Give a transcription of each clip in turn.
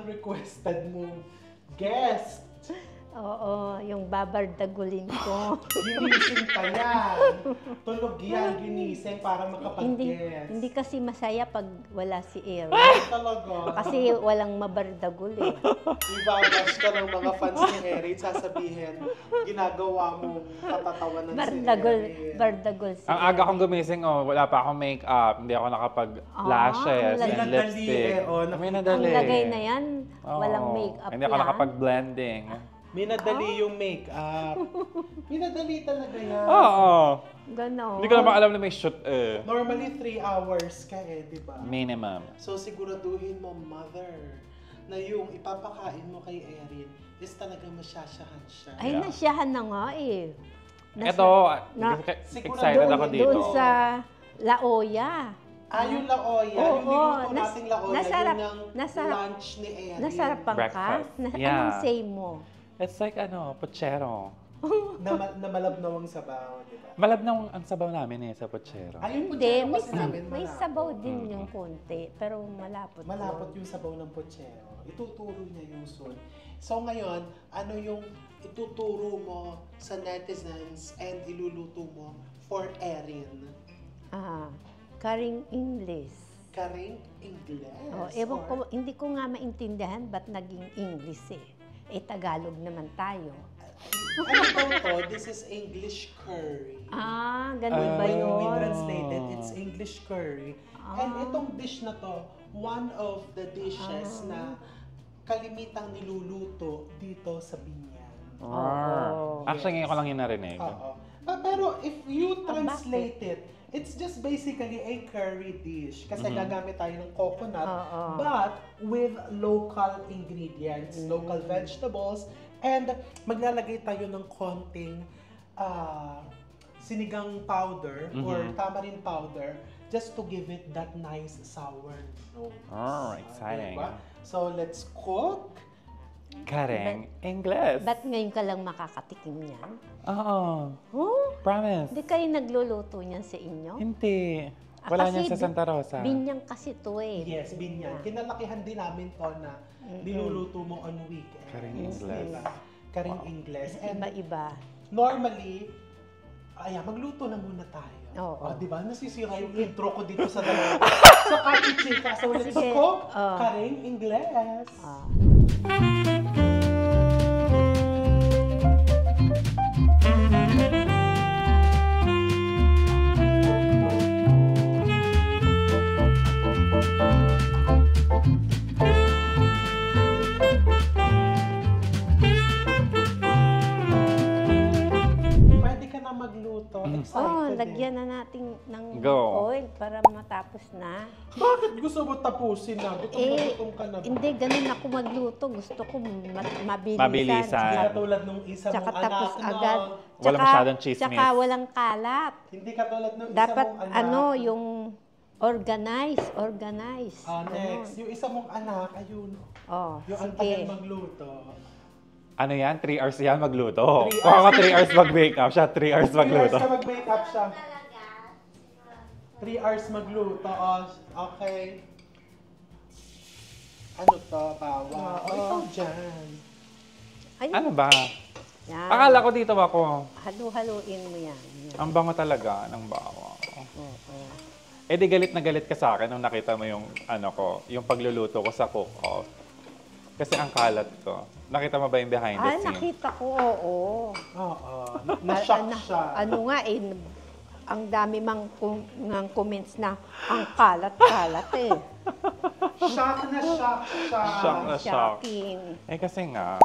requested mong guest. Oo, yung babardagulin ko. Ginising pa yan. Tulog yan, ginising para makapag-guest. Hindi kasi masaya pag wala si Aaron. Ay, talaga. Kasi walang mabardagul eh. Ibabash ka ng mga fans ni Erin, sasabihin, ginagawa mo katatawanan si Erin. Bardagul si Ang aga kong gumising, wala pa akong make-up. Hindi ako nakapag-lashes ang and nadali lipstick. eh, May Ang nadali. lagay na yan, Oo. walang make-up Hindi ako yan. nakapag-blending. Minadali yung make-up. Minadali talaga yan. Oo. Ganon. Hindi ko naman alam na may shoot Normally, 3 hours ka di ba? minimum. So, siguraduhin mo, mother, na yung ipapakain mo kay Erin is talaga masyasyahan siya. Ay, Yeah. nasyahan na nga eh. Ito, excited ako dito. Doon sa La Olla. Yung La Olla, Oo, yung niluto nating La Olla, nasarap- yun yung nasarap- lunch ni Erin. Nasarapan ka? Breakfast. Anong Yeah. say mo? It's like pochero. Na malabnaw ang sabaw, di ba? Malabnaw ang sabaw namin sa pochero. Yung Hindi, pochero may, kasi namin may malapot. sabaw din yung konti, pero malapot. Malapot yun. yung sabaw ng pochero. Ituturo niya yung soon. So ngayon, ano yung ituturo mo sa netizens and iluluto mo for Erin? Karing English. Karing English. Ewan ko, hindi ko nga maintindihan ba't naging English eh. Tagalog naman tayo. Ano to? This is English curry. Ganun ba When yun? we translated, it's English curry. And itong dish na to, one of the dishes na kalimitang niluluto dito sa Binyan. Actually, ngayon ko lang yung narinig. Oo. Pero if you translate it, it's just basically a curry dish. Kasi gagamit tayo ng coconut, but with local ingredients, local vegetables, and maglalagay tayo ng konting sinigang powder or tamarind powder just to give it that nice sour note. Exciting. Diba? So let's cook. Kareng English. Ba't ngayon ka lang makakatikim niyan? Oo. Promise. Hindi kayo nagluluto niyan sa inyo? Hindi. Wala niyan sa Santa Rosa. Binyang kasi to eh. Yes, binyan. Kinalakihan din namin to na niluluto mo on weekend. Karing English. Diba? Karing English. And Iba-iba. normally, magluto na muna tayo. Oo. Di ba? Nasisira yung intro ko dito sa dalawa. So, Kati Chika, so let's Sige. cook Karing English. Pwede ka na magluto. Excited lagyan na natin ng Go. oil para matapos na. Bakit gusto mo tapusin na? Gutom ka na ba? Hindi, ganun ako magluto. Gusto ko mabilisan. Mabilisan. Hindi katulad nung isa Tsaka mong tapos anak. agad. Wala masyadong chismis. Tsaka walang kalat. Hindi katulad nung isa Dapat mong anak. yung organize. Next, yung isa mong anak, ayun. Yung ang sige. tagal magluto. Ano yan? 3 hours yan magluto. 3 Kung ako 3 hours mag-wake up, siya 3 hours 3 hours magluto. ka mag-make up siya. 3 hours magluto. Okay. Ano to, bawa? Ikaw dyan. Ayun. Ano ba? Yan. Akala ko dito ako. Halu-haluin mo yan. Ang bango talaga ng bawa. Di galit na galit ka sa akin nung nakita mo yung yung pagluluto ko sa cook-off. Kasi ang kalat ko. Nakita mo ba yung behind the scenes? Nakita ko, oo. Oo. Na-shock siya. Ano nga ang dami mang comments na ang kalat-kalat eh. Shock na shock siya. Shock na shock. Shocking. Kasi nga,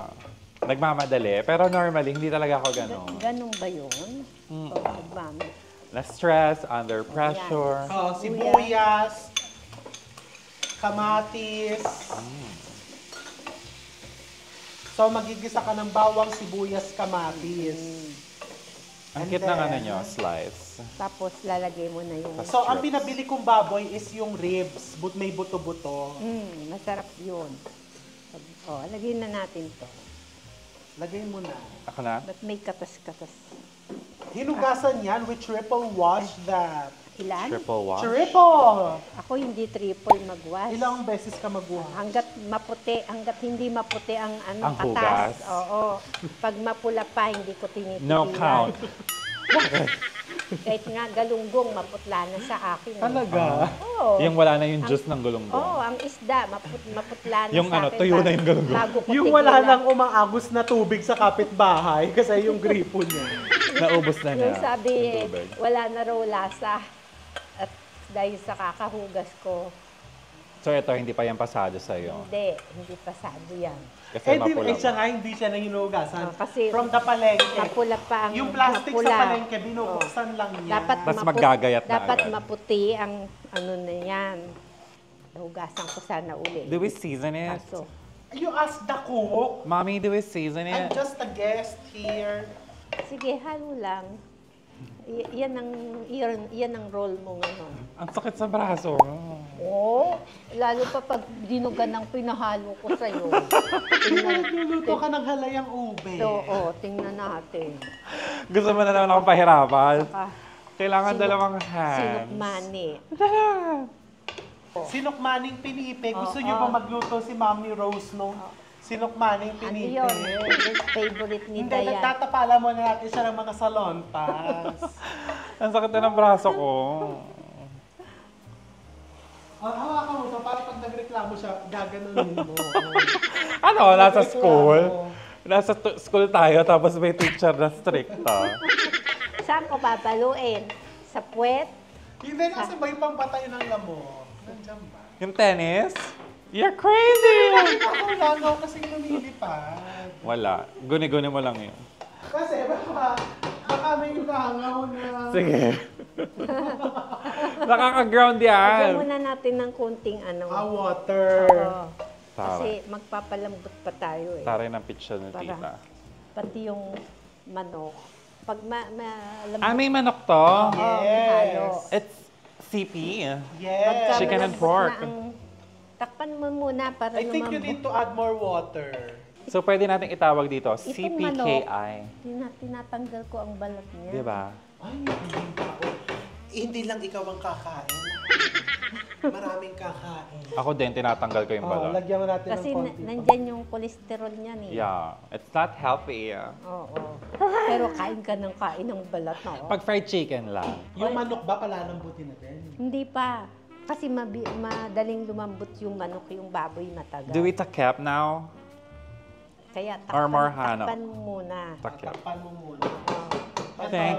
nagmamadali. Pero normally, hindi talaga ako gano'n. Ganun ba yun? Na-stress, under pressure. Sibuyas, kamatis. So, magigisa ka ng bawang, sibuyas, kamatis. Ang cute ng nyo, slice. Tapos lalagay mo na yung... So, ang pinabili kong baboy is yung ribs. May buto-buto. Masarap yun. Lagay na natin to. Lagay mo na. Ako na? Ba't may katas-katas? Hinugasan yan, we triple wash that. Ilan? Triple wash? Triple! Ako hindi triple magwash. Ilang beses ka magwash? Hanggat hindi maputi ang Ang katas. hugas. Oo. Pag mapula pa, hindi ko tinitigilan. No count. Kahit nga galunggong, maputla na sa akin. Talaga? Oo. Yung wala na yung juice ng gulunggong. Oo, ang isda, maputla na Yung sa akin. tuyo na yung galunggong. Bago ko Yung wala tigilan. nang umaagos na tubig sa kapitbahay kasi yung gripo niya. Naubos na niya. Yung sabi, yung tubig. wala na raw lasa. At dahil sa kakahugas ko, So ito, hindi pa yan pasado sa'yo. hindi pasado yan. Kasi Eh, di, mapula. siya nga, hindi siya na hinugasan. Kasi From the palengke. mapula pa ang Yung plastic mapula. sa palengke, binubuksan lang niya. Dapat Tas maggagayat na dapat agad. maputi ang ano na yan. Hugasan ko sana uli. Do we season it? Kaso, You ask the cook. Mommy, do we season I'm it? just a guest here. sige, halo lang. Yan ang role mo ngayon. Ang sakit sa braso. Oo. Lalo pa pag dinugan ng pinahalo ko sa'yo. Nagluluto ka ng halayang ube. Oo, tingnan natin. Gusto mo na naman akong pahirapan? Saka, Kailangan Sinok- dalawang hands. sinukmani. Sinukmaning pinipi. Gusto niyo ba magluto si Mami Rose nung sinukmaning Ano pinipi? yun? Favorite ni Hindi, Dayan. nagtatapala mo na natin siya ng mga salon pass. Ang sakit na ng braso ko. Hawakan mo ito para pag nagreklamo siya, gaganunin mo. Ano, nasa school? Nasa school tayo, tapos may teacher na stricta. Saan ko papaluin? Sa puwet? Hindi, nasa ba yung pampatay ng lamok? Nandiyan ba? Yung tennis? You're crazy! Ako lang ako kasing lumilipad. Wala. Guni-guni mo lang yun. Kasi baka may langaw na... Sige. Nakaka-ground yan. Lagyan muna natin ng konting water. Oo. Kasi magpapalambot pa tayo eh. Taray ng picture ng Para. tita. Pati yung manok. Pag malambot, May manok to? Yes. halo. It's CP. Yes. Pagka Chicken and malambot pork. na takpan mo muna para I think you lumambot. need to add more water. So, pwede natin itawag dito, Itong CPKI. Tinatanggal ko ang balat niya. Di ba? Ay, hindi pa. Hindi lang ikaw ang kakain. Maraming kakain. Ako din, tinatanggal ko yung balat. Lagyan mo natin Kasi ng konti. nandyan yung cholesterol niyan eh. Yeah. It's not healthy. Oo. Pero kain ka ng kain ng balat na. Pag fried chicken lang. Yung manok ba palalambutin na din? Hindi pa. Kasi madaling lumambot yung manok, yung baboy matagal. Do we takep now? Kaya Or more hano? takpan mo muna. Takep. Takpan mo muna. Okay.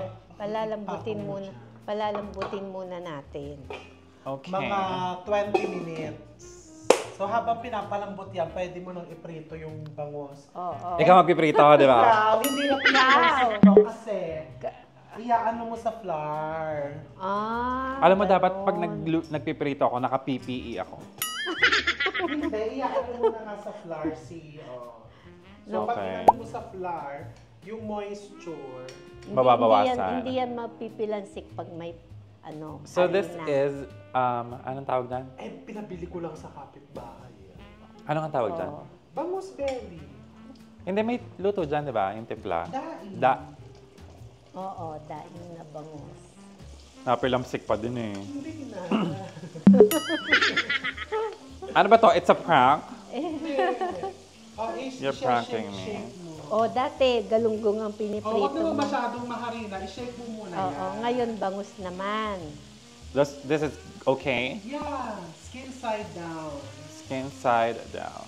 Palalambutin muna natin. Okay. Mga 20 minutes. So habang pinapalambot yan, pwede mo nang iprito yung bangos. Oo. Ikaw magpiprito, di ba? Wow, hindi na pinapalambot kasi iyaano mo sa flour. Alam mo, dapat ganon. pag nagpiprito ako, naka-PPE ako. Hindi, iyaano mo na nga sa flour, So pag Okay. iyaano mo sa flour, yung moisture, Mababawasan. Hindi yan mapipilansik pag may So this harina. is, anong tawag dyan? pinabili ko lang sa kapitbahay. Anong ang tawag dyan? Oo. Bangus belly. Hindi, may luto dyan, di ba? Yung timpla. Daing. Oo, daing na bangus. Napilamsik pa din eh. Hindi na. Ano ba to? It's a prank? You're pranking me. O, dati galunggong ang Huwag piniprito naman mo. masyadong maharina. I-shake mo muna Oo, yan. ngayon bangus naman. This is okay? Yeah, skin side down. Skin side down.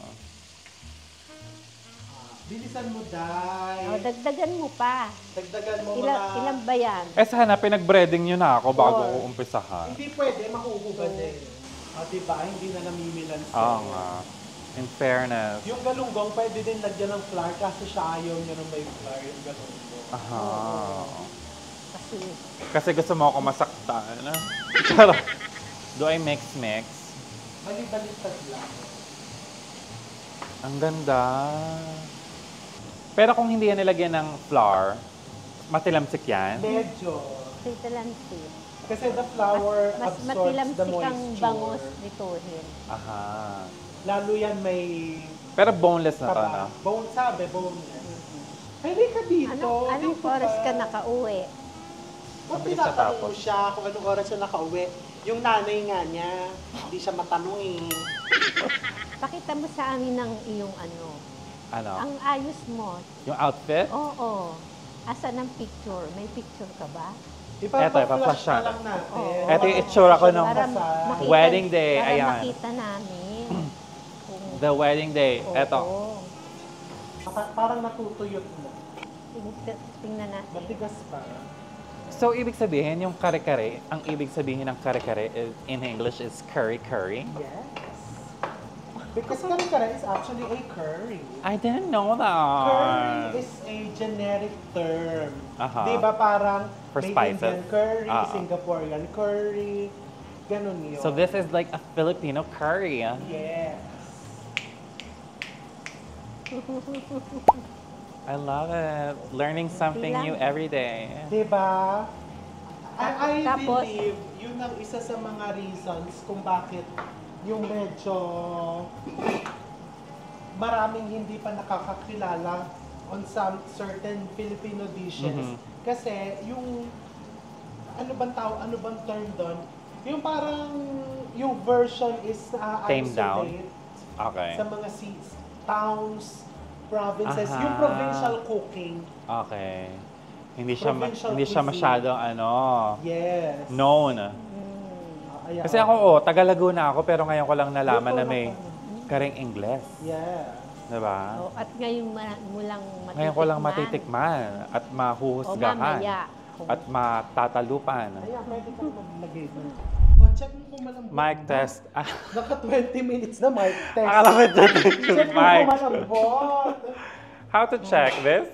Bilisan mo, Day. O, dagdagan mo pa. Dagdagan mo Ilan ba yan? Eh sana pinag-breading nyo na ako bago Oo. ko umpisahan. Hindi pwede, makuhubad eh. Diba, hindi na namimilan Oo nga. In fairness. Yung galunggong, pwede din lagyan ng flour kasi siya ayaw niya nung may flour yung galunggong. Aha. Kasi, Kasi gusto mo ako masaktan. Charot. Do I mix? Bali-balitad lang. Ang ganda. Pero kung hindi yan nilagyan ng flour, matilamsik yan? Medyo. titalansi. Kasi the flour Mas absorbs the matilamsik ang moisture. bangus nituhin. Aha. Lalo yan may Pero boneless na to, no? taba. Boneless. Pwede ka dito. Anong dito oras ka nakauwi? Kung Mabilis tinatanong mo natapos. siya kung anong oras siya nakauwi, yung nanay nga niya, hindi siya matanungin. Pakita mo sa amin ang iyong ano. Ano? Ang ayos mo. Yung outfit? Oo. Asan ang picture? May picture ka ba? Ipa-flash siya. na lang natin. Oo. Ito yung itsura ko nung Para wedding day, para ayan. makita namin. Kung- The wedding day. Oo. Eto. Parang natutuyot na. Tingnan natin. Matigas pa. So, ibig sabihin, yung kare-kare, ang ibig sabihin ng kare-kare in English is curry-curry? Yes. Because kare-kare is actually a curry. I didn't know that. Curry is a generic term. Aha. Di ba parang For may spices. Indian curry, Ah. Singaporean curry, ganun yun. So, this is like a Filipino curry. Yes. I love it. Learning something new every day. Di ba? I Tapos- believe yun ang isa sa mga reasons kung bakit yung medyo maraming hindi pa nakakakilala on some certain Filipino dishes. Mhm. Kasi yung ano bang term doon? Yung parang yung version is Tamed down. isolate Okay. sa mga towns, provinces, Aha. yung provincial cooking. Okay. Hindi siya Provincial hindi siya cuisine. masyadong Yes. known. Ayan. Kasi ako, taga Laguna ako, pero ngayon ko lang nalaman na may karing Ingles. Yeah. Diba? Oh, at ngayon mo lang matitikman. Ngayon ko lang matitikman at O mahuhusgahan mamaya. at matatalupan. Ayan, pwede ka maglagay doon. O, check mo kung malambot. Mic test. Ah, Naka 20 minutes na mic test. akala ko dyan yung Check mo mic. kung malambot. How to check this?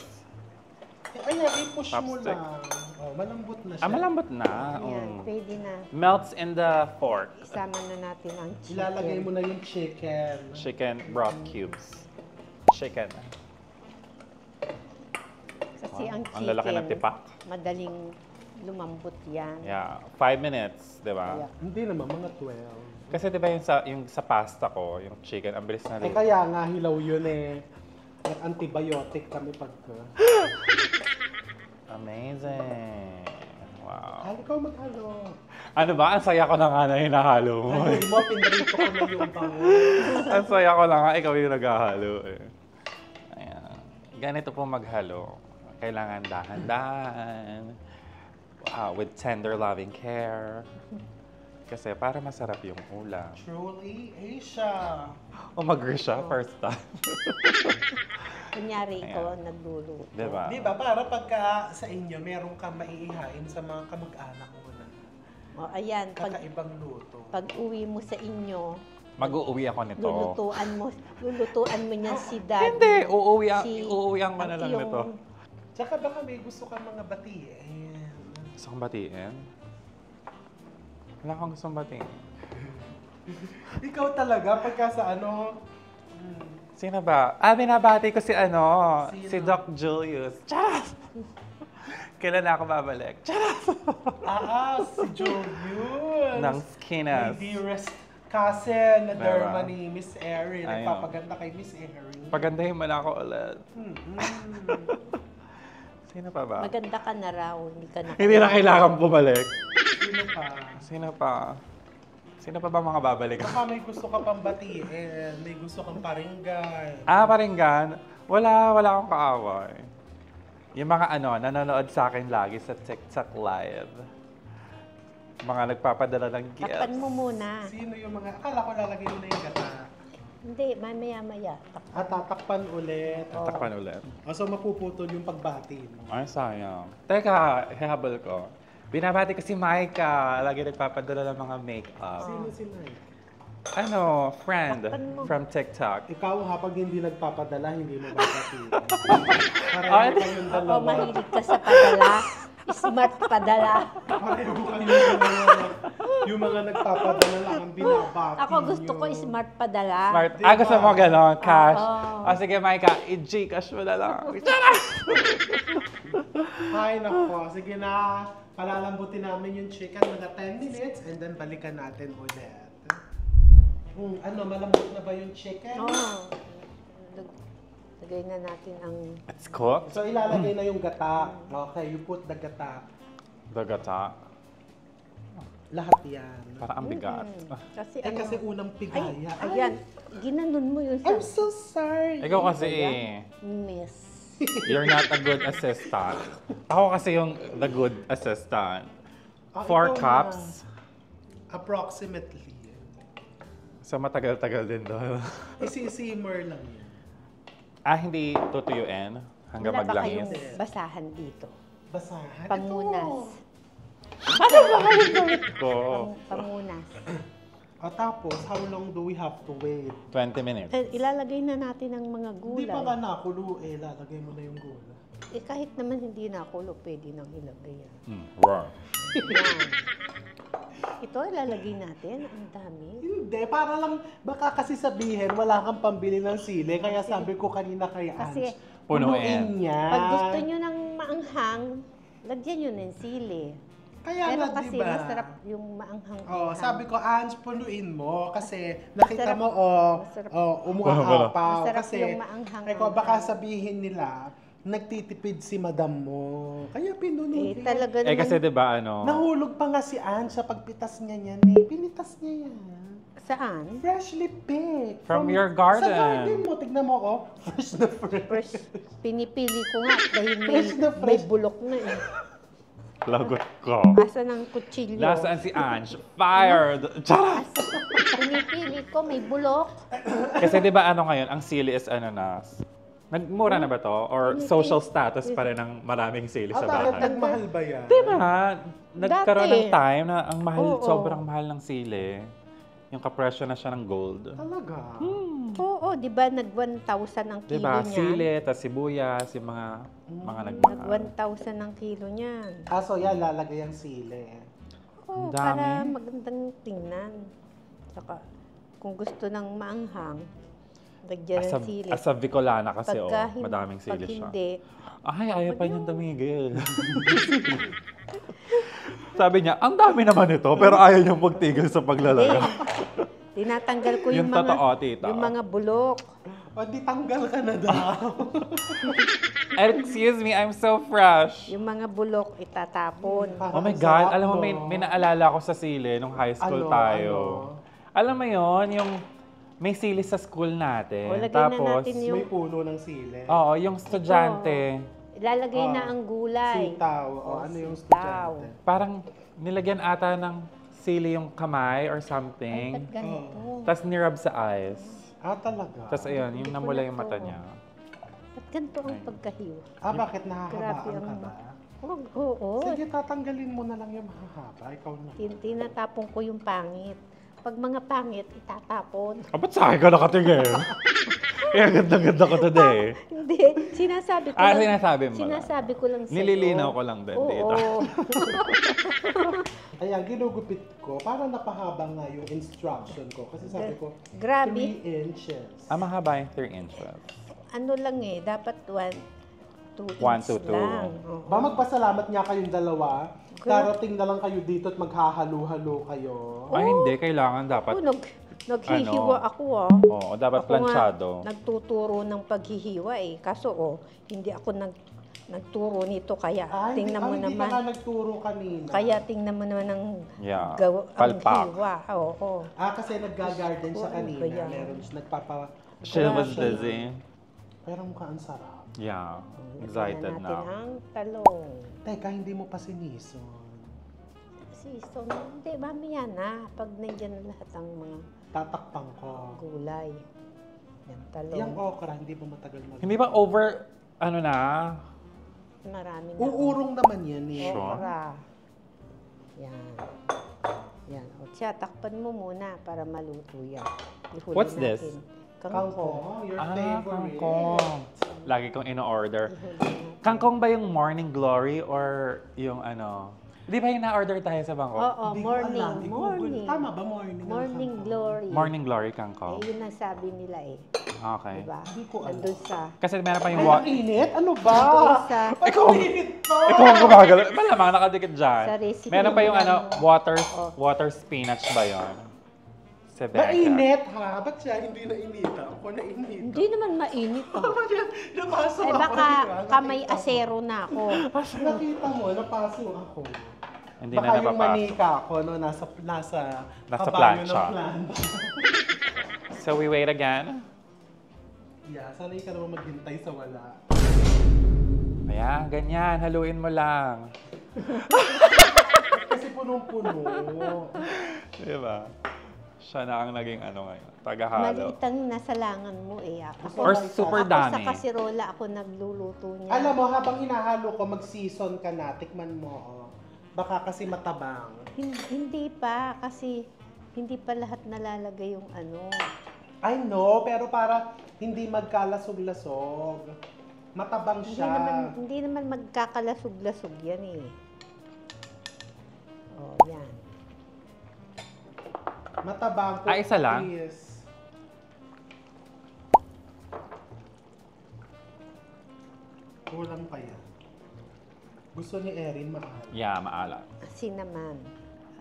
Ayan, i-push mo Chopstick. lang. Oh, malambot na siya. Ah, malambot na. Ayan, Oh. pwede na. Melts in the fork. Isama na natin ang chicken. Ilalagay mo na yung chicken. Chicken broth cubes. Chicken. Kasi ang chicken, Ang lalaki ng tipak. madaling lumambot yan. Yeah. 5 minutes, di ba? Ayan. Hindi naman, mga 12. Kasi di ba yung sa pasta ko, yung chicken, ang bilis na Eh luto. kaya nga, hilaw yun eh. Antibiotic kami pagka. Amazing. Wow. Ay, ikaw maghalo. Ano ba? Ang saya ko na nga na hinahalo mo. Ay, mo, pinrito ko na yung bango. Ang saya ko na nga, ikaw yung naghahalo eh. Ayan. Ganito po maghalo. Kailangan dahan-dahan. With tender loving care. Kasi para masarap yung ulam. Truly Asia. Umagri siya first time. Kunyari, ikaw ang nagluluto. Diba? Di ba? Para pagka sa inyo, meron kang maiihain sa mga kamag-anak mo na O, ayan, kakaibang luto. pag uwi mo sa inyo, Mag-uuwi ako nito. lulutuan mo niyan si Daddy. Hindi, uuwian ko at na lang yung- nito. Tsaka baka may gusto kang mga batiin. Gusto kong batiin? Wala akong gustong batiin. Ikaw talaga, pagka sa ano, Sino ba? Binabati ko si Sino? si Doc Julius. Charot! Kailan na ako babalik? Charot! si Julius. Ng Skinas. My dearest cousin na Diba? derma ni Miss Erin. Ayun. Nagpapaganda kay Miss Erin. Pagandahin mo na ako ulit. Sino pa ba? Maganda ka na raw, hindi ka na. Hindi na kailangan bumalik. Sino pa? Sino pa? Sino pa ba mga babalik? Baka may gusto ka pang batiin. May gusto kang paringgan. Paringgan. Wala akong kaaway. Yung mga nanonood sa akin lagi sa TikTok live. Mga nagpapadala ng gifts. Takpan mo muna. Sino yung mga... Akala ko lalagay mo na yung gata. Hindi, mamaya-maya. Tatakpan ulit. Takpan ulit. So mapuputol yung pagbati mo. Ay, sayang. Teka, hihabol ko. Binabati ko si Maika. Lagi nagpapadala ng mga makeup. Sino si Mike? Friend Takpan mo. from TikTok. Ikaw ha, pag hindi nagpapadala, hindi mo babati. Pareho Ay, kayong O, dalawa. mahilig ka sa padala. Smart padala. Pareho kayong dalawa. Yung mga nagpapadala lang ang binabati Ako gusto ko nyo. smart padala. Smart. Diba? Gusto mo gano'n, cash. Oo. Sige, Maika, i-Gcash mo na lang. Ay, nako. Sige na. Palalambutin namin yung chicken mga 10 minutes and then balikan natin ulit. Malambot na ba yung chicken? Oo. Lagay na natin ang... It's cooked. So, ilalagay na yung gata. Okay, you put the gata. Dagata. Lahat yan. Parang ang bigat. Kasi Eh kasi unang pigaya. ayan, ginanon mo yung I'm so sorry. Ikaw kasi miss. you're not a good assistant. Ako kasi yung the good assistant. Ah, 4 ikaw cups. na. Approximately. So matagal-tagal din doon. Isi-simmer lang yan. Hindi tutuyuin hanggang Wala ba kayong maglangis. basahan dito? Basahan. Pamunas. Ano ba kayo gawin ko? Pamunas. Tapos, how long do we have to wait? 20 minutes. Ilalagay na natin ang mga Hindi gulay. pa nga nakulo lalagay mo na yung gula. Kahit naman hindi nakulo, pwede nang ilagay yan. Raw. Yan. Ito, ilalagay natin. Ang dami. Hindi, para lang, baka kasi sabihin, wala kang pambili ng sili, kaya sabi ko kanina kay Kasi, Ange, punuin niya. Pag gusto nyo ng maanghang, lagyan nyo ng sili. Kaya Pero nga, kasi diba? masarap yung maanghang. Sabi ko, Ange, punuin mo. Kasi nakita Masarap. mo, Masarap. umuapaw. Masarap Kasi, yung maanghang. ay ko, baka sabihin nila, nagtitipid si madam mo. Kaya pinunuin. Talaga naman. Kasi 'di ba Nahulog pa nga si Ange sa pagpitas niya niyan eh. Pinitas niya yan. Saan? Freshly picked. From your garden. Sa garden mo. Tignan mo, fresh na fresh. Fresh. Pinipili ko nga dahil Fresh na fresh. may bulok na eh. lagot ko. Asa ng kutsilyo. Nasaan si Ange? Fired! Charot! Pinipili ko, may bulok. Kasi 'di ba ngayon, ang sili is nagmura na ba to? Or social status pa rin ng maraming sili sa Bakit bahay? nagmahal ba yan? Diba? Nagkaroon ng Dati. time na ang mahal, Oo. sobrang mahal ng sili. Yung kapresyo na siya ng gold. Talaga? Oo, di ba nag-1,000 ang kilo Diba? niyan? Sili, tas sibuyas, yung mga nagmahal. Nag-1,000 ang kilo niyan. So yan, lalagay ang sili. Ang Oo, dami. para magandang tingnan. Saka, kung gusto ng maanghang, lagyan ng sili. As a Bicolana kasi, Pagka madaming sili pag siya. hindi, Ay, ayaw pa niyang tumigil. Sabi niya, ang dami naman ito, pero ayaw niyang magtigil sa paglalagay. tinatanggal ko Yung yung, mga, totoo, tita. yung mga bulok. O di tanggal ka na daw. Excuse me, I'm so fresh. Yung mga bulok, itatapon. Oh my God, alam mo, may naalala ko sa sili nung high school tayo. Alam mo yon yung may sili sa school natin. O, lagay na Tapos, natin yung- May puno ng sili. oo, yung estudyante, Ilalagay na ang gulay. Sitaw. Ano yung sitaw. estudyante? parang nilagyan ata ng sili yung kamay or Ba't something. ganito? Tapos nirub sa eyes. Talaga? Tapos ayun, yung namula yung mata niya. Ba't ganito ang pagkahiwa? Bakit Grabe nahahabaan ka ang- ba? Oo. Sige, tatanggalin mo na lang yung mahahaba. Ikaw na. Tinatapon ko yung pangit. Pag mga pangit, itatapon. Ba't sa akin ka nakatingin? Kaya ganda-ganda ko today. Hindi, sinasabi ko Sinasabi mo lang. Sinasabi ko lang sa'yo. Nililinaw ko lang din Oo. dito. Ayan, ginugupit ko. Parang napahaba nga yung instruction ko. Kasi sabi ko, Grabe. 3 inches. Mahaba yung 3 inches. Ano lang eh, dapat 2 1 inch to 2. lang. Oo. Ba, magpasalamat nga kayong dalawa. Darating na lang kayo dito at maghahalo-halo kayo. Ay, hindi. Kailangan dapat. Naghihiwa Ano? ako ah. Oo, dapat Ako planchado. nga, nagtuturo ng paghihiwa eh. Kaso hindi ako nagturo nito kaya tingnan mo Hindi naman. ka nga nagturo kanina. Kaya tingnan mo naman ang Yeah. ang Palpak. hiwa. Oo. Kasi nagga-garden siya Ano kanina. ba yan? Meron siya nagpapa... She was busy. Pero mukhang ang sarap. Yeah. Lagyan Excited natin na. ang talong. Teka, hindi mo pa sinison. Season, hindi, mamaya na. Pag nandiyan na lahat ang mga Tatakpan ko. gulay. Yan, talong. Yung okra, hindi mo matagal Hindi ba over, na? Marami na. Uurong naman yan eh. Sure. Okra. Yan. Yan. O siya, takpan mo muna para maluto yan. Ihuli What's natin. this? Kangkong, your favorite. Kangkong. Lagi kong ino-order. Ihuli natin. Kangkong ba yung Morning Glory or yung Di ba yung na-order tayo sa bangko? Oo, Hindi ko morning. alam, i-Google. Morning. Tama ba morning? ang Morning kangkong? glory. Morning Glory Kangkong. Yun ang sabi nila eh. Okay. Diba? Hindi ko alam. Nandun sa... Kasi meron pa yung Ay, ang init? Ano ba? Nandun sa... Ikaw, Init to! ikaw ang gumagalo. Malamang nakadikit dyan. Sa recipe Meron pa yung nila. water spinach ba yun? Sa Mainit ha? Ba't siya hindi nainita? Ako nainita. Hindi naman mainit oh. Ba't yan? Napasok Eh ako. baka di ba? kamay Nakita mo. asero na ako. Nakita mo, napasok ako. Hindi Baka na yung napapasok. manika ko, no, nasa kabayo plancha. ng planta. So we wait again. Yeah, sanay ka naman maghintay sa wala. Ayan, ganyan. Haluin mo lang. Kasi punong-puno. Diba? Siya na ang naging ano ngayon. Tagahalo. Maliit ang nasa langan mo eh. Or super Ako dami. sa kasirola ako nagluluto niya. Alam mo, habang hinahalo ko, mag-season ka na, tikman mo. Oh. Baka kasi matabang. Hindi pa, kasi hindi pa lahat nalalagay yung ano. I know, pero para hindi magkalasog-lasog. Matabang siya. Hindi naman magkakalasog-lasog yan eh. Oh, yan. Matabang po. Isa lang? Yes. Kulang pa yan. Gusto ni Erin maalat. Yeah, maalat. Asin naman.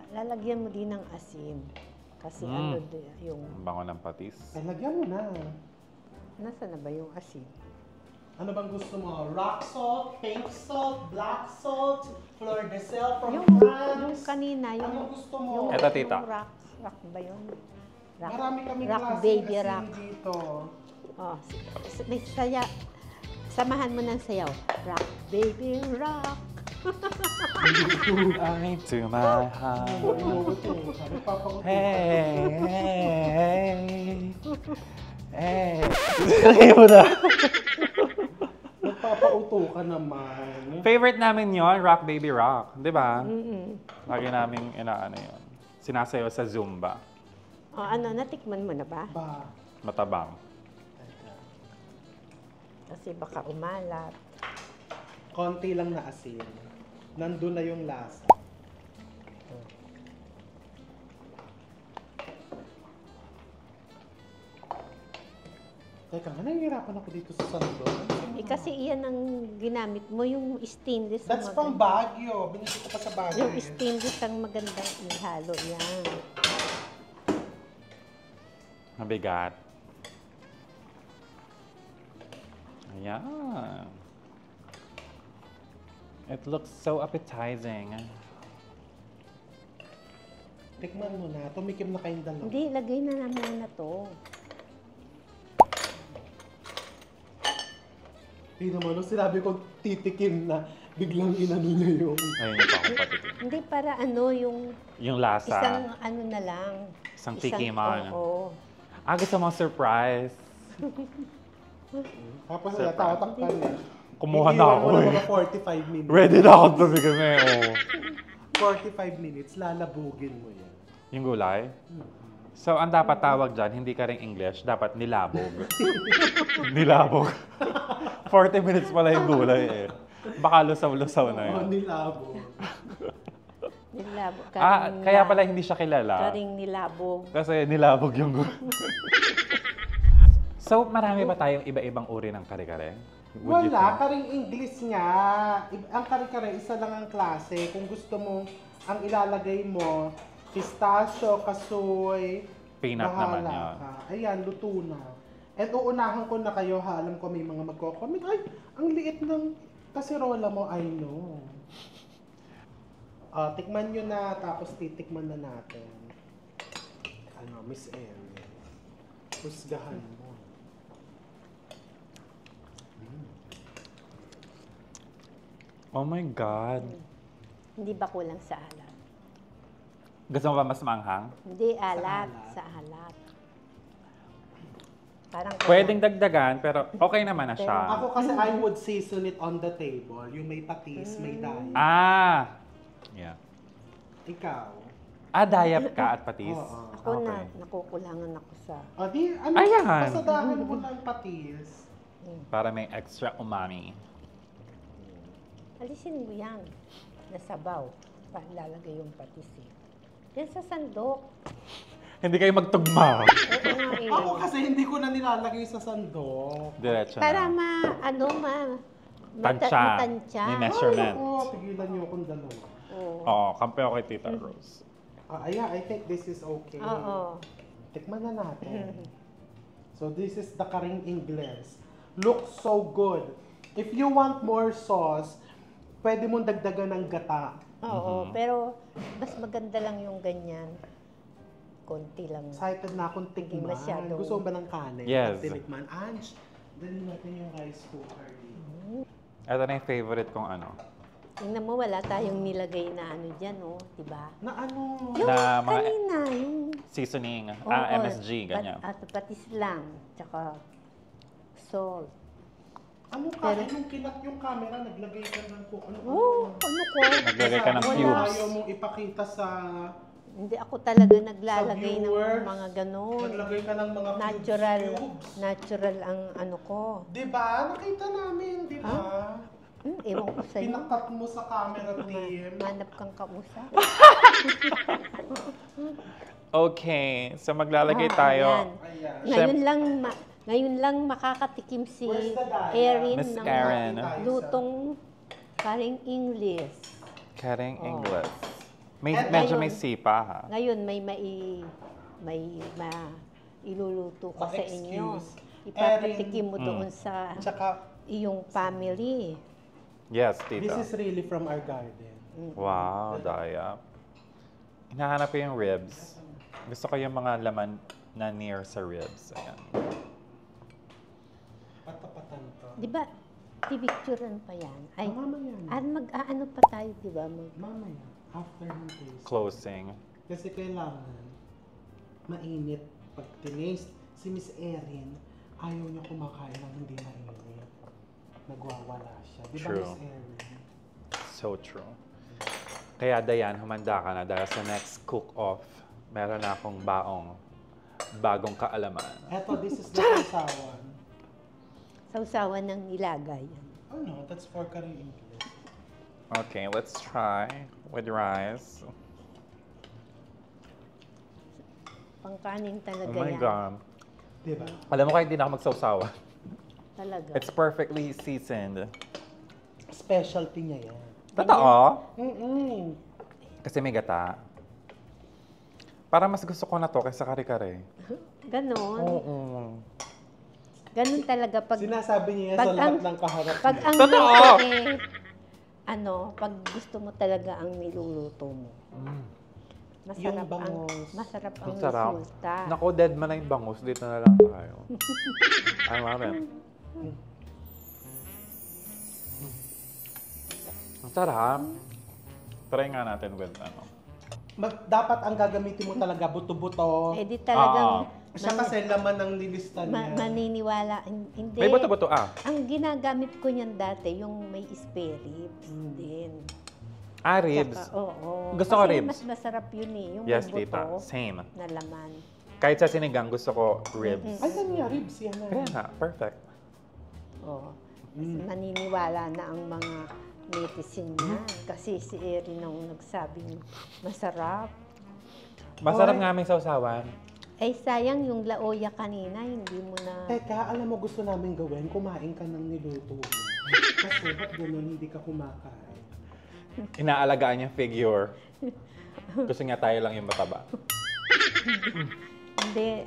Lalagyan mo din ng asin. Kasi ano yung... Ang bango ng patis. Ay, lagyan mo na. Nasaan na ba yung asin? Ano bang gusto mo? Rock salt, pink salt, black salt, fleur de sel from Yung France? kanina, yung... Anong gusto mo? Yung, Eto, tita. Yung rock ba yun? Rock. Marami kaming rock, klaseng baby asin rock. dito. Oh, may saya. Samahan mo ng sayaw. Rock, baby, rock. I to my heart. Sabi, papauto. Hey, hey. Hey mo na. Nagpapauto ka naman. Favorite namin yon, Rock Baby Rock. Di ba? Mm-mm. Lagi namin inaano yun. Sinasayaw sa Zumba. Oh, ano, natikman mo na ba? Ba? Matabang. Kasi baka umalat. Konti lang na asin. Nandun na yung lasa. Teka nga, nahihirapan ako dito sa sando. Eh, kasi iyan ang ginamit mo, yung stainless. That's ang from maganda. Baguio. Binili ko pa sa Baguio. Yung eh. stainless ang magandang ihalo. Yan. Mabigat. Ayan. It looks so appetizing. Tikman mo na. Tumikim na kayong dalawa. Hindi, lagay na namin na to. Hindi naman, nung sinabi ko titikim na, biglang inano niya yung... Ayun yung pakapatikin. Hindi para ano, yung Yung lasa. isang ano na lang. Isang tikiman. Oo. Gusto mo surprise. Tapos Surprise. natatak ka na. Kumuha na ako Iiwan mo eh. na mga 45 minutes. Ready na ako tumigil na eh. 45 minutes, lalabugin mo yan. Yung gulay? So, ang dapat tawag dyan, hindi ka rin English, dapat nilabog. Nilabog. 40 minutes pala yung gulay eh. Baka lusaw-lusaw na Oh, yun. nilabo. Nilabog. Kaya pala hindi siya kilala. Karing nilabog. Kasi nilabog yung gulay. So, marami ba tayong iba-ibang uri ng kare-kare? Would you Wala, think? karing English nga. Ang kare-kare, isa lang ang klase. Kung gusto mo, ang ilalagay mo, pistachio, kasoy, Peanut naman bahala yun. ka. Ayan, luto na. And uunahan ko na kayo, ha, alam ko may mga magko-comment. Ay, ang liit ng kasirola mo, I know. Tikman nyo na, tapos titikman na natin. Ano, Miss M. Husgahan mo. Oh my God. Hindi ba kulang sa alat? Gusto mo ba mas manghang? Hindi, alat. alat. Sa alat. Parang Pwedeng dagdagan, pero okay naman na siya. Ako kasi I would season it on the table. Yung may patis, may daya. Ah! Yeah. Ikaw? Dayap ka at patis? Oo. Ako na, Okay. nakukulangan ako sa... O di, ano? Ayan. Pasadahan mo lang patis. Para may extra umami. Alisin mo yan. Nasabaw. Lalagay yung patis eh. Yan sa sandok. Hindi kayo magtugma. Oo nga eh. Ako kasi hindi ko na nilalagay sa sandok. Diretso Para na. Tansya. matansya. May measurement. Ay, naku, pigilan niyo akong dalawa. Oo. Oo, kampi ako kay Tita Rose. Yeah, I think this is okay. Oo. Tikman na natin. So this is the karing Ingles. Looks so good. If you want more sauce, pwede mong dagdagan ng gata. Oo, pero mas maganda lang yung ganyan. Konti lang. Excited na akong Hindi tikman. masyado. Gusto mo ba ng kanin? Yes. Tinikman. Ange, dali natin yung rice cooker dito. Ito na yung favorite kong ano. Tingnan mo, wala tayong nilagay na ano dyan, oh, diba? Na ano? Yung Na mga kanina, yung... seasoning, Oo, MSG, ganyan. At patis lang, tsaka salt. Ano ka? Yung kinat yung camera, naglagay ka ng kung ano. Ano ko? Naglagay ka ng Sabi mo, cubes. Ayaw mong ipakita sa... Hindi ako talaga naglalagay ng viewers, mga ganun. Naglagay ka ng mga cubes. Natural ang ano ko. Diba? Nakita namin, diba? Ewan ko sa'yo. Pinakat mo sa camera, team. Manap kang kausap. Okay, so maglalagay Ah, tayo. Ayan. Ngayon lang makakatikim si Where's the diet? Erin Miss ng Erin. lutong karing English. Karing Oh. English. And Medyo ngayon- may sipa ha. Ngayon may iluluto ko Oh, sa inyo. excuse. Ipapatikim mo doon Mm. sa Tsaka, iyong family. Yes, this tita. is really from our garden. Wow, Daya. Hinahanap ko yung ribs. Gusto ko yung mga laman na near sa ribs. Ayan. Patapatan to. Di ba, pipicturean pa yan? Ay, Mamaya na. mag-aano pa tayo, di ba? Mamaya. After ng taste. Closing. Kasi kailangan mainit. Pag tinaste, si Miss Erin, ayaw niya kumakain ng hindi mainit. Nagwawala siya. Di ba, True. Miss Erin? So true. Kaya Dayan, humanda ka na dahil sa next cook-off, meron na akong bagong kaalaman. Eto, this is the sausawan. Sausawan ng nilaga yan. Oh no, that's for curry English. Okay, let's try with rice. Pangkanin talaga Oh my yan. God. Di ba? Alam mo kaya hindi na ako magsawsawa. Talaga. It's perfectly seasoned. Specialty niya yan. Totoo? Mm-mm. Kasi may gata. Para mas gusto ko na to kaysa kare-kare. Ganon. Oo. Ganon talaga pag Sinasabi niya yan Pag sa lahat ang- ng kaharap pag niya. ang Totoo! luto pag gusto mo talaga ang niluluto mo. Yung bangus. Masarap ang Ang sarap. resulta. Naku, dead man na yung bangus. Dito na lang tayo. I love it. Ang sarap. Try nga natin with ano. Dapat ang gagamitin mo talaga buto-buto. Eh di talagang Siya kasi laman ng nilista niya. maniniwala. Hindi. May buto-buto Ang ginagamit ko niyan dati, yung may spare ribs din. ribs. Tsaka, oo. Gusto ko Kasi ribs. mas masarap yun eh. Yung Yes, may tita. buto Same. na laman. Kahit sa sinigang, gusto ko ribs. Ay, yan nga, ribs yan na. Kaya nga, perfect. Oo. Maniniwala na ang mga netizen niya. Kasi si Erin ang nagsabing masarap. Masarap Oy. nga may sausawan. Ay sayang yung laoya kanina, hindi mo na... Teka, alam mo gusto namin gawin, kumain ka ng niluto mo. Kasi ba't ganun hindi ka kumakain? Inaalagaan yung figure. Gusto nga tayo lang yung mataba. Hindi,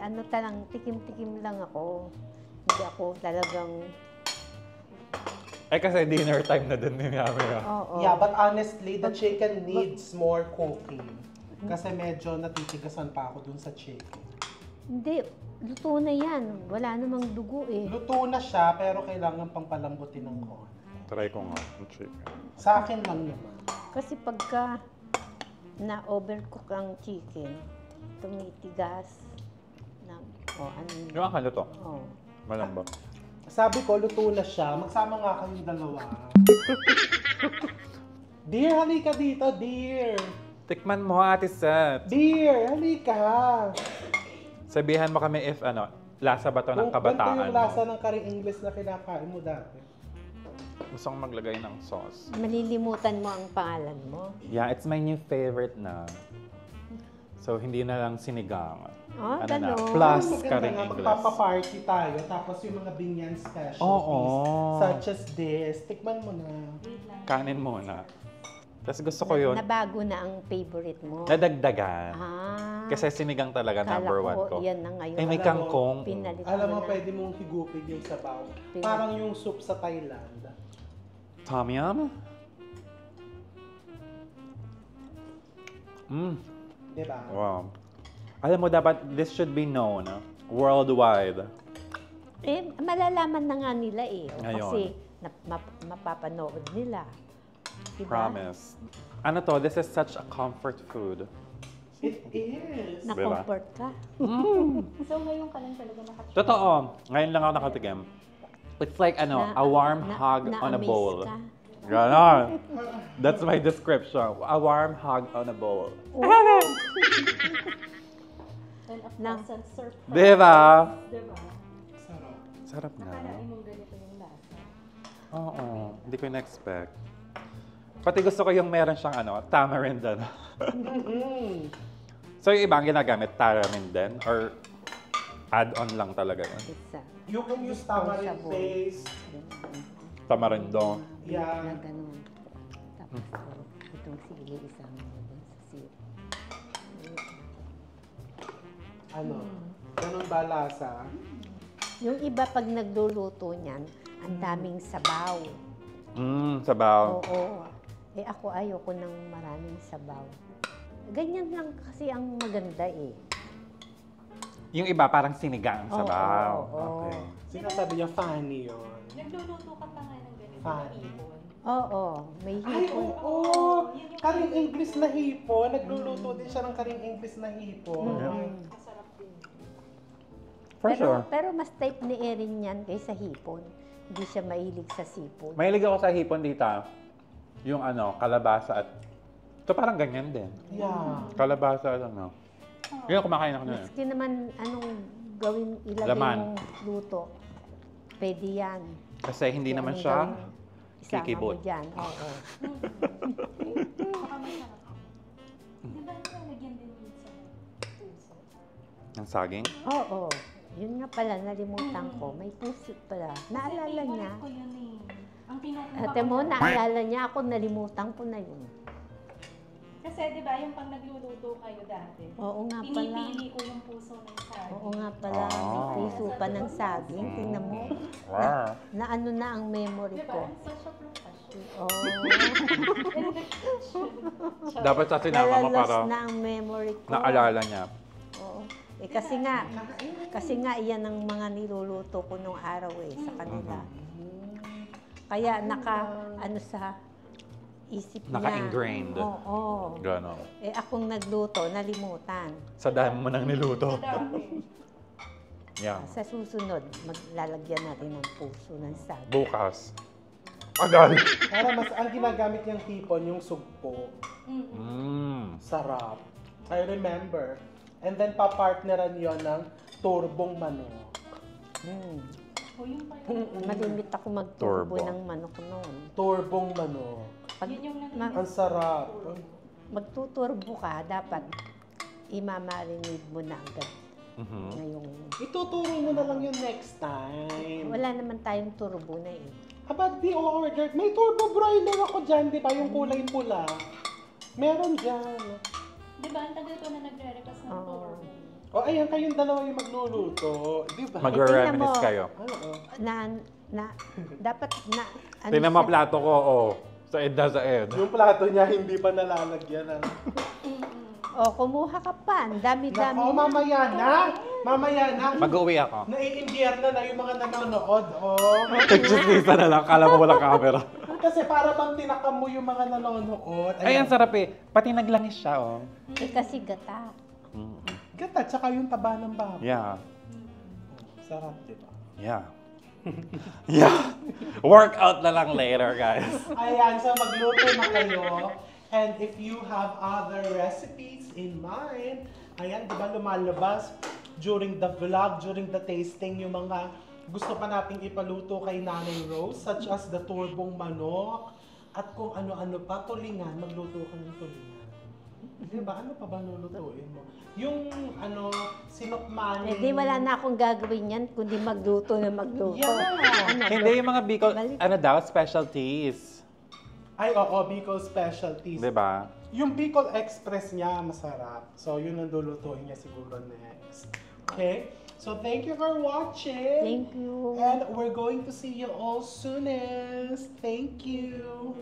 tikim-tikim lang ako. Hindi ako talagang... Eh kasi dinner time na dun din namin. Oo. Yeah, but honestly, the chicken needs more cooking. Kasi medyo natitigasan pa ako dun sa chicken. Hindi, luto na yan. Wala namang dugo eh. Luto na siya, pero kailangan pang palambutin ng konti. Try ko nga yung chicken. Sa akin lang naman. Kasi pagka na-overcook ang chicken, tumitigas. Yung akala to. Oh. Malambot. Sabi ko, luto na siya. Magsama nga kayong dalawa. Dear, halika dito, dear. Tikman mo, Ate Seth. Dear, halika. Sabihan mo kami if lasa ba to ng kabataan Ganito yung lasa mo. ng curry English na kinakain mo dati. Gusto kong maglagay ng sauce. Malilimutan mo ang pangalan mo. Yeah, it's my new favorite na. So, hindi na lang sinigang. Oh, na, ganon. plus Maganda curry nga, English. magpapaparty tayo, tapos yung mga binyan specialties, Oo. such as this, tikman mo na. Kanin muna. Tapos gusto ko yun. Nabago na ang favorite mo. Nadagdagan. Ah. Kasi sinigang talaga Kala number one ko. yan na ngayon. Ay, may Alam mo, kangkong. Pinalit Alam mo, na. pwede mong higupin yung sabaw. Pin- Parang yung soup sa Thailand. Tom yum? Mm. Diba? Wow. Alam mo, dapat this should be known worldwide. Eh, malalaman na nga nila eh. Ngayon. Kasi mapapanood nila. Diba? Promise. Ano to? This is such a comfort food. It is. Na-comfort ka. So ngayon ka lang talaga nakatry. Totoo. Ngayon lang ako nakatikim. It's like a warm hug on a na-amaze bowl. ka. Ganon. That's my description. A warm hug on a bowl. And a Na- pleasant surprise. Diba? Diba? Sarap. Sarap na. Akalain mong ganito yung lasa. Oo. Hindi ko na-expect. Pati gusto ko yung meron siyang tamarind din. So yung ibang ginagamit, tamarind din? Or add-on lang talaga yun? Isa. You can use tamarind Sabon. paste. Tamarindo. Na Yeah. ganun. Tapos itong sili isama mo dun sa sili. Ano? Ganun ba lasa? Yung iba pag nagluluto niyan, ang daming sabaw. Sabaw. Oo. Eh ako ayoko ng maraming sabaw. Ganyan lang kasi ang maganda eh. Yung iba parang sinigang sabaw. Oo. Okay. Sinasabi niya funny yun. Nagluluto ka pa nga ng ganito. Funny. Hipon. Oo, may Ay, hipon. oo! Karing English na hipon. Nagluluto din siya ng karing English na hipon. Masarap din. For sure. Pero mas type ni Erin yan kaysa hipon. Hindi siya mahilig sa sipon. Mahilig ako sa hipon dito. Yung kalabasa at... Ito parang ganyan din. Yeah. Kalabasa at Yun, kumakain ako na. Maski naman anong gawin ilagay Laman. mong luto, pwede yan. Kasi hindi naman Anong siya gawin, isama kikibot. mo dyan. Oo. Baka masarap. Di ba nalagyan din minsan ng puso? ng saging. Oo. Yun nga pala, nalimutan ko. May puso pala. Naalala Kasi niya. favorite ko yun eh. Ang pinupunta Ate mo, naalala niya. Ako, nalimutan ko na yun. Kasi di ba yung pag nagluluto kayo dati, Oo nga pala. pinipili ko yung puso ng saging. Oo nga pala. May puso pa ng saging. Tingnan mo. Wow. Na ano na ang memory Di ba? ko. Ang social profession. Oo. Dapat sa sinama mo Nalalos para na ang memory ko. naalala niya. Oo. Eh kasi nga iyan ang mga niluluto ko nung araw sa kanila. Kaya ano sa isip niya. Naka-ingrained. Oo. Gano'n. Eh akong nagluto, nalimutan. Sa dami mo nang niluto. Dami. Yeah. Sa susunod, maglalagyan natin ng puso ng saging. Bukas. Agad. Para mas ang ginagamit niyang hipon, yung sugpo. Sarap. I remember. And then papartneran yon ng turbong manok. O yun pa yun. Malimit ako magturbo Turbo. ng manok noon. Turbong manok. Pag Yun yung Ang sarap. magtuturbo ka, dapat imamarinate mo na agad ngayong... Ituturo mo na lang yun next time. Wala naman tayong turbo na eh. Aba, di order. May turbo broiler ako dyan, di ba? Yung kulay pula. Meron dyan. Di ba, ang tagal ko na nagre-request ng Oo. turbo. O, ayan, kayong dalawa yung magluluto. Di ba? Magre-reminisce tingnan mo. kayo. Oo. Dapat na... Ano Tingnan mo siya? plato ko, Sa ed na sa ed. Yung plato niya hindi pa nalalagyan. Kumuha ka pa. Ang dami-dami. Nako, mamaya na. Mamaya na. Mag-uwi ako. Naiimbierna na yung mga nanonood. Nagchismisa na lang. Kala ko walang camera. Kasi para bang tinakam mo yung mga nanonood. Ay, ang sarap eh. Pati naglangis siya, Kasi gata. Gata, tsaka yung taba ng baba. Yeah. Sarap, di ba? Yeah. Yeah. Workout na lang later, guys. Ayan, so magluto na kayo. And if you have other recipes in mind, ayan, di ba lumalabas during the vlog, during the tasting, yung mga gusto pa nating ipaluto kay Nanay Rose, such as the turbong manok, at kung ano-ano pa, tulingan, magluto ka ng tulingan. Di ba? Ano pa ba lulutuin mo? Yung, sinokmani. Eh di wala na akong gagawin yan, kundi magluto na magluto. Yeah. Hindi yung mga Bicol, Balik. specialties. Ay, oo, Bicol specialties. Diba? Yung Bicol Express niya, masarap. So, yun ang lulutuin niya siguro next. Okay? So, thank you for watching. Thank you. And we're going to see you all soonest. Thank you.